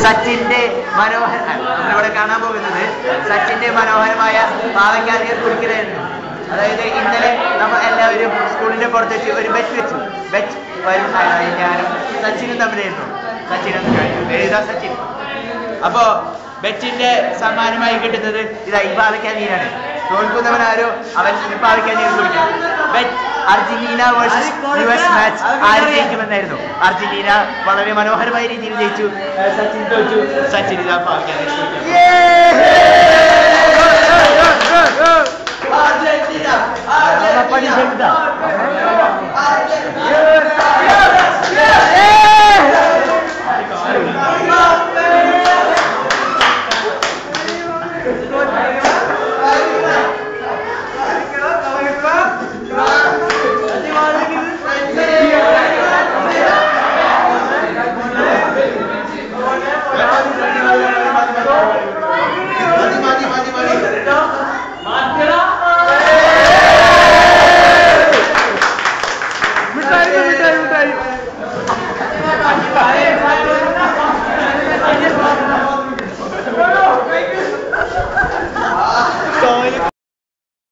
സച്ചിന്റെ നമ്മളിവിടെ കാണാൻ പോകുന്നത് സച്ചിന്റെ മനോഹരമായ പാവയ്ക്കാനീർ കുടിക്കലായിരുന്നു. അതായത് ഇന്നലെ നമ്മൾ എല്ലാവരും സ്കൂളിന്റെ പുറത്ത് വെച്ച് ഒരു ബെറ്റ് വെച്ചു. ബെറ്റ് ഞാനും സച്ചിനും തമ്മിലായിരുന്നു. സച്ചിനൊന്നും കഴിഞ്ഞു എഴുതാ സച്ചിൻ. അപ്പോ ബെറ്റിന്റെ സമ്മാനമായി കിട്ടുന്നത് ഇതാ ഈ പാവയ്ക്കാനീരാണ്. തോൽക്കുന്നവനാരോ അവൻ ഈ പാവയ്ക്കാനീർ കുടിക്കണം. Bet Argentina versus US match ആര് ജയിക്കുമെന്നായിരുന്നു. അർജന്റീന വളരെ മനോഹരമായ രീതിയിൽ ജയിച്ചു. സച്ചിൻ തോറ്റു. സച്ചിൻ ഇതാ പാവയ്ക്കാനീർ मिठाई